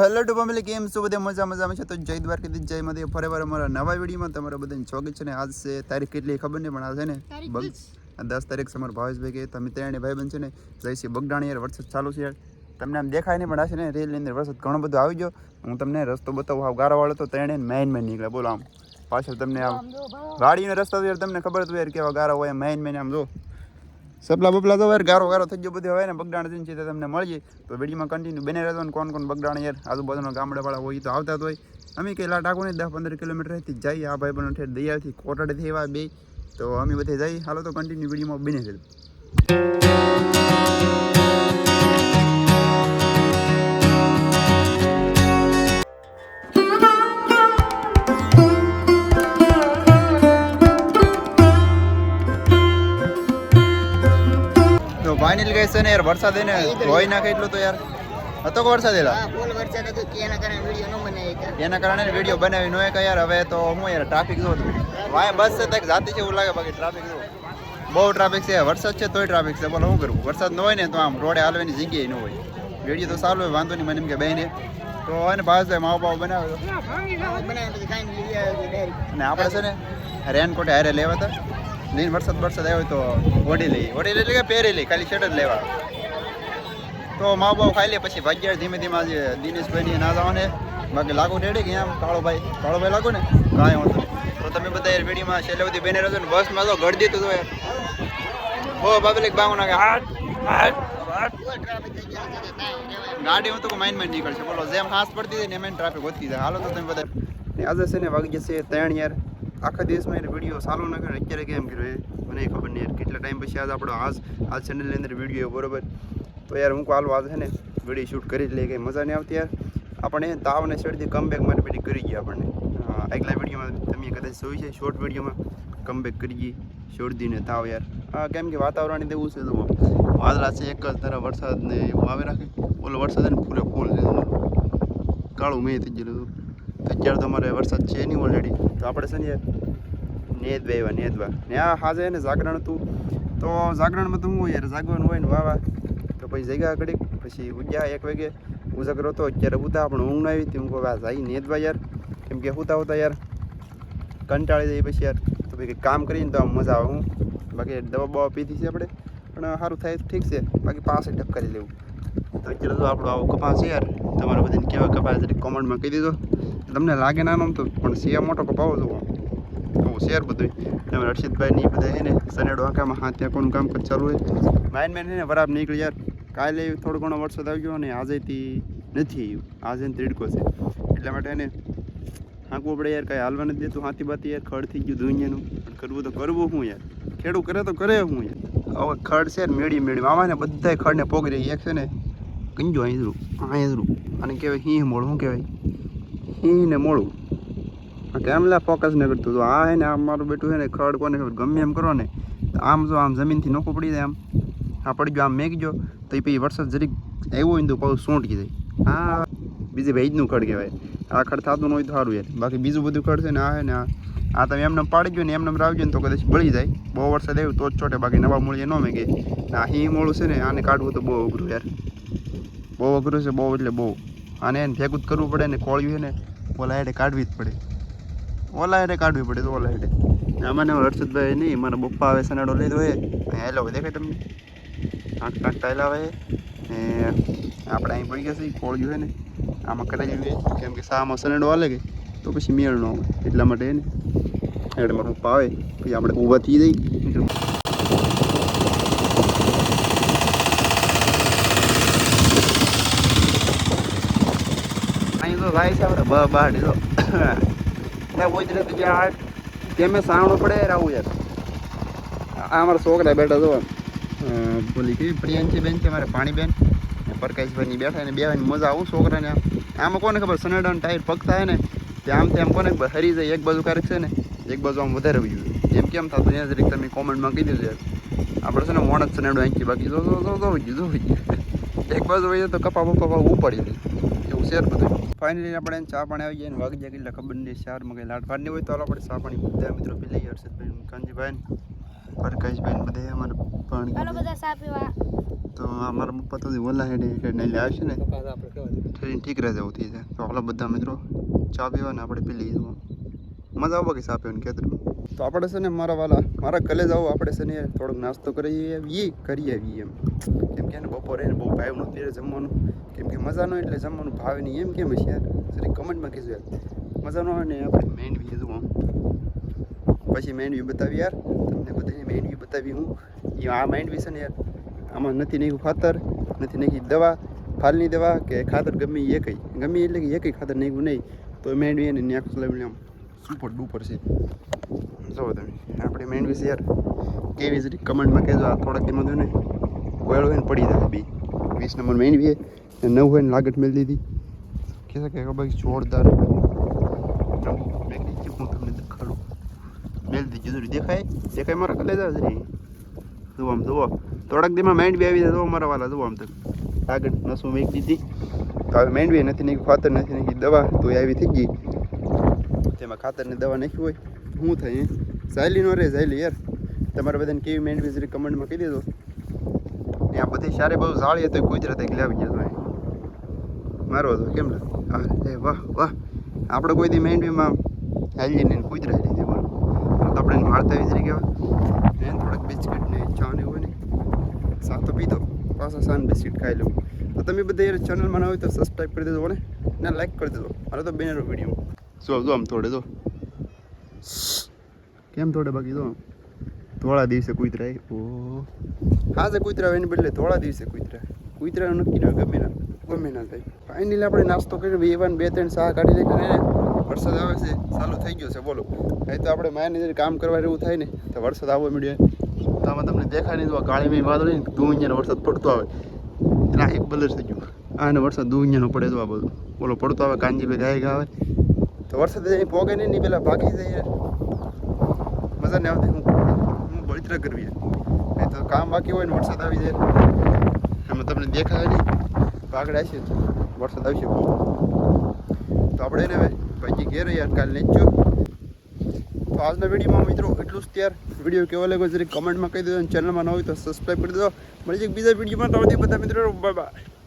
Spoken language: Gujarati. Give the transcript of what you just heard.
હેલો ટુ ફેમિલી, કેમ છો બધા? મજામાં છે. તો જય દ્વારકાધીશ, જય મહાદેવ. ફરીવાર અમારા નવા વિડીયોમાં તમારા બધાને સ્વાગત છે. ને આજ છે તારીખ કેટલી ખબર નહીં, પણ આ છે ને 10 તારીખ અમારા ભાવેશભાઈ કે તમે ત્રણે ભાઈબંધ છે ને જઈશી બગડાણી. યાર વરસાદ ચાલુ છે યાર, તમને આમ દેખાય નહીં, પણ આ છે ને રેલની અંદર વરસાદ ઘણો બધો આવી ગયો. હું તમને રસ્તો બતાવું. હાવ ગારાવાળો તો ત્રણે મેઇન નીકળે. બોલો આમ પાછળ તમને આમ વાડીનો રસ્તો યાર તમને ખબર તો યાર કેવા ગારા હોય. મેઇન આમ જો સપલા બપલા તો યાર ગારો થઈ ગયો બધું. હવે ને બગડાણ જઈને છે તમને મળીએ તો વિડીયોમાં કન્ટિન્યુ બને રહેતો. ને કોણ બગડાણ યાર આજુબાજુના ગામડાવાળા હોય તો આવતા જ હોય. અમે કંઈ લાટ આખું નહીં, 10-15 કિલોમીટરથી જઈએ. આ ભાઈ બનો ઠેર દરિયાથી કોટડેથી એવા બે તો અમે બધે જઈએ. હાલો તો કન્ટિન્યુ વિડીયોમાં બને રહેજો. ફાઇનલ ગઈ છે ને યાર, વરસાદ એને ધોઈ નાખે એટલું તો યાર હતો કે વરસાદ એલા એના કારણે વિડીયો બનાવી નો કે યાર. હવે તો હું યાર ટ્રાફિક જો વાય બસ છે તક જાતી છે એવું લાગે, બાકી ટ્રાફિક જો બહુ ટ્રાફિક છે. વરસાદ છે તોય ટ્રાફિક છે. બોલો શું કરવું? વરસાદ ન હોય ને તો આમ રોડે હાલવાની જગ્યાએ ન હોય. વિડીયો તો સારું હોય, વાંધો નહીં મને એમ કે બેને તો એને ભાવે માવો પાવ બનાવ્યો અને આપણે છે ને રેનકોટ હારે લેવા હતા. નહીં વરસાદ આવ્યો તો ઓઢી લઈએ એટલે કે પહેરી લઈ, ખાલી શર્ટ જ લેવા. તો મા બાપ ખાઈ લે પછી ભાગ્યા ધીમે આજે દિનેશભાઈ ના જવાને. બાકી લાગુ રેડી કે આમ કાળોભાઈ લાગો ને કાંઈ હોતું. તો તમે બધા યાર વિડીયોમાં છેલ્લે બધી બેને રહેજો ને. બસમાં તો ગળદી તો યાર બહુ બાબલિક બાંગો નાખે ગાડી હું તો માઇન્ડ નીકળશે. બોલો જેમ હાસ પડતી જાય ને એમ ટ્રાફિક વધતી જાય. હાલો તો તમે બધા આજે છે ને વાગી જશે 3 યાર. આખા દિવસમાં યાર વિડીયો સારો ન કરે. અત્યારે કેમ કર્યો મને ખબર નહીં યાર. કેટલા ટાઈમ પછી આજ આપણો આજ ચેનલની અંદર વિડીયો બરોબર. તો યાર હું કાલ આજ છે ને વિડીયો શૂટ કરી જ લે, કંઈ મજા નહીં આવતી યાર. આપણે તાવને શેડથી કમબેક માટે પેલી કરી ગયા આપણને. આગલા વિડીયોમાં તમે કદાચ જોઈ છે, શોર્ટ વિડીયોમાં કમબેક કરી ગઈ શોર્ટદીને તાવ યાર. કેમ કે વાતાવરણ એવું છે જુઓ, વાદળા છે એક જ તરફ, વરસાદને એવું આવે રાખે. ઓલો વરસાદ ને ફૂલ છે, કાળું મેં થઈ ગયેલું. અત્યારે તો અમારે વરસાદ છે નહીં ઓલરેડી. તો આપણે છે ને યાર નેદવા ને આ હાજે ને જાગરણ હતું. તો જાગરણમાં તો હું યાર જાગવાનું હોય ને વાવા તો પછી જગ્યા ઘડીક પછી ઉજ્યા 1 વાગે ઉજાગરો હતો. અત્યારે ઉતા પણ ઊંઘ આવી હતી. હું કહું જાય નેદવા યાર, કેમ કે હોતા યાર કંટાળી જાય પછી યાર. તો ભાઈ કંઈક કામ કરીને તો આમ મજા આવે. હું બાકી દવા પીધી છે આપણે, પણ સારું થાય તો ઠીક છે. બાકી પાસે ટક્કરી લેવું. તો અત્યારે તો આપણો આવો કપાસ છે યાર. તમારે બધાને કેવા કપાસ કોમેન્ટમાં કહી દીધો. તમને લાગે નાનો તો પણ શેર મોટો કપાવો જુઓ આવું શેર બધું. તમે હર્ષિતભાઈ ની બધા છે ને સનેડો આંકામાં હા ત્યાં કોનું કામ ચાલુ હોય. મેન છે ને બરાબર નીકળી યાર. કાલે થોડો ઘણો વરસાદ આવી ગયો અને આજેથી નથી આવ્યું. આજે ત્રીડકો છે એટલા માટે એને હાંકવું પડે યાર. કાંઈ હાલવા નથી દેતું. હાથી બાતી યાર ખડ થઈ ગયું દુનિયાનું. કરવું તો કરવું શું યાર, ખેડૂત કરે તો કરે શું યાર. હવે ખડ છે ને મેળી આવા ને બધા ખડને પોગી રહી. એક છે ને કંજો આંધરું અને કહેવાય હિં મોડું. શું કહેવાય હિં ને મોડું. કેમ લે ફોકસ ને કરતું તો આ હે ને આમ મારું બેટું છે ને ખડ કોને ખબર ગમે એમ કરો ને આમ જો આમ જમીનથી નોખું પડી જાય. આમ પડી ગયો આમ મેં ગયો તો એ પછી વરસાદ જરીક આવ્યો હોય ને તો પાછું સોંટી જાય. આ બીજી ભેજનું ખડ કહેવાય. આ ખડ થતું ન હોય તો સારું યાર. બાકી બીજું બધું ખડ છે ને આ હે ને આ તમે એમને પાડી ગયો ને એમને રાવજો ને તો કદાચ બળી જાય. બહુ વરસાદ આવ્યો તો જ ચોટે, બાકી નવા મૂળીએ ન મેં ગઈ. આ હિં મોળું છે ને આને કાઢવું તો બહુ અઘરું યાર. બહુ અઘરું છે, બહુ એટલે બહુ. આને એને ભેગું જ કરવું પડે ને કોળ્યું છે ને ઓલા હેડે કાઢવી જ પડે. ઓલા હેડે કાઢવી પડે તો ઓલા હેડે. આમાં હર્ષદભાઈ નહીં, મારા પપ્પા આવે સનેડો લીધો હોય અહીંયા હેલો દેખાય તમને ટાંક ટાયલા આવે ને આપણે અહીં પડી ગયા છે કોળ્યું હોય ને આમાં કરાવી જોઈએ. કેમ કે સામાં સનેડો હાલે કે તો પછી મેળ ન આવે. એટલા માટે એને એટલે મારા પપ્પા આવે પછી આપણે ઊભા થઈ જઈ. અહીં તો ભાઈ છે આપણે બહાર દીધો તેમે સાવણું પડે યાર. આવું યાર આ અમારા છોકરા બેઠા જો બોલી કેવી પ્રિયાંશી બેન છે મારે પાણીબેન પ્રકાશભાઈની બેઠા ને બેવાની મજા આવું છોકરાને. આમાં કોને ખબર સનેડાનો ટાયર પગતા હોય ને આમ તેમ કોને ખબર હરી જાય. એક બાજુ ક્યારેક છે ને એક બાજુ આમ વધારે વયું એમ કેમ થતું ત્યાં જરીક તમે કોમેન્ટમાં કહી દીધું યાર. આપણે છે ને મોણ જ સનેડો આંકી બાકી જો એક બાજુ વહી તો કપા ઉપાડી દે એવું શેર બધું. ફાઇનલી આપણે ચા પાણી આવી જાય ને વાગી જાય એટલે ખબર નહીં 4 માં કંઈ લાટ પાડની હોય તો આપણે ચા પાણી બધા મિત્રો પી લઈએ. હર્ષદભાઈ કાનજીભાઈ પ્રકાશભાઈ બધે અમારે પાણી હાલો બધા ચા પીવા. તો અમારા પપ્પા તો ઓલા હેડે લઈ આવશે ને ટ્રેન ઠીક રહે જવું થઈ જાય તો આપણા બધા મિત્રો ચા પીવા ને આપણે પી લઈએ મજા આવે કે ચા પીવાની ખેતર તો આપણે છે ને મારા કલે જાવ આપણે છે ને થોડોક નાસ્તો કરી આવીએ એમ કેમ કે બપોરે ને બહુ ભાવ નથી જમવાનું કેમ કે મજા ન એટલે જમવાનું ભાવે નહીં એમ કેમ હશે યાર જરી કમેન્ટમાં કહેજો યાર મજા ન હોય ને આપણે મેંડવી જવું પછી મેંડવી બતાવી યાર તમને બધાને મેંડવી બતાવી હું આ મેંડવી છે ને યાર આમાં નથી નાખ્યું ખાતર નથી નાખી દવા ફાલની દવા કે ખાતર ગમે એટલે કે એકઈ ખાતર નાખ્યું નહીં તો મેંડવી એને નાખું લાવીને આમ સુપર ડુપર છે જુઓ તમે આપણે મેંડવી છે યાર કેવી જરી કમેન્ટમાં કહેજો આ થોડાક દીમાં તો ને કોયડો હોય ને પડી જાય બી 20 નંબર મેંડવી ને 9 હોય ને લાગટ મેળ દીધી કે ખબર જોરદાર મેં કીધું હું તમને દેખાડું મેળ દીધી દેખાય મારા કલે જાય જરી જુઓ આમ જુઓ થોડાક દીમાં મેંડવી આવી જાય તો મારા વાલા જુઓ આમ તો આગળ નસું મેક દીધી તો હવે મેંડવી નથી નાખી ખાતર નથી નાખી દવા તો આવી થઈ ગઈ તેમાં ખાતરની દવા નાખી હોય શું થાય ઝાયલી નો રે ઝાયલી યાર તમારે બધાને કેવી મેંડવી જરી કમેન્ટમાં કહી દેજો ને આ બધી સારી બહુ ઝાળી હતી કુદરત એક લાવી જતો મારો હતો કેમ હા એ વાહ આપણે કોઈ દી મેંડવીમાં હાલીને કુદરાઈ લીધી બોલો તો આપણે મારતા વિચારી કહેવાય એને થોડાક બિસ્કિટ ને ચા ને હોય ને સા તો પીધો પાછા સાન બિસ્કિટ ખાઈ લઉં તો તમે બધા યાર ચેનલમાં ના હોય તો સબસ્ક્રાઈબ કરી દેજો ને લાઈક કરી દેજો મારે તો બેનરો વિડીયો જો આમ થોડે જો કેમ થોડે બાકી જો થોડા દિવસે કૂતરાય ઓ હા જે કૂતરા એની બદલે થોડા દિવસે કૂતરા નક્કી ના ગમે ના થાય ફાઇનલી આપણે નાસ્તો કરી 2-3 શાહ કાઢી લઈને વરસાદ આવે છે ચાલુ થઈ ગયો છે બોલો અહીં તો આપણે માયાની કામ કરવા એવું થાય ને તો વરસાદ આવવા મળ્યો તો આમાં તમને દેખાય નહીં તો કાળીમાં વાદળ ને દૂંજિયાનો વરસાદ પડતો આવે એટલે એક બલર થઈ ગયું આને વરસાદ દૂંજિયાનો પડે તો આ બધું બોલો પડતો આવે કાંજીભાઈ ગાય આવે તો વરસાદ અહીં પોગે નહીં પેલા ભાગી જાય મજા નહીં આવતી હું બળતરા કરવી નહીં તો કામ બાકી હોય ને વરસાદ આવી જાય એમાં તમને દેખાય નહીં આગળ આવશે વરસાદ આવશે તો આપણે એને ભાઈ ઘેર યાર કાલે લેજો તો આજના વિડીયોમાં મિત્રો એટલું જ ત્યાર વિડીયો કેવો લાગ્યો જરી કમેન્ટમાં કહી દેજો અને ચેનલમાં ન હોય તો સબસ્ક્રાઈબ કરી દેજો મળી જાય બીજા વિડીયોમાં તો બધા મિત્રો બાય બાય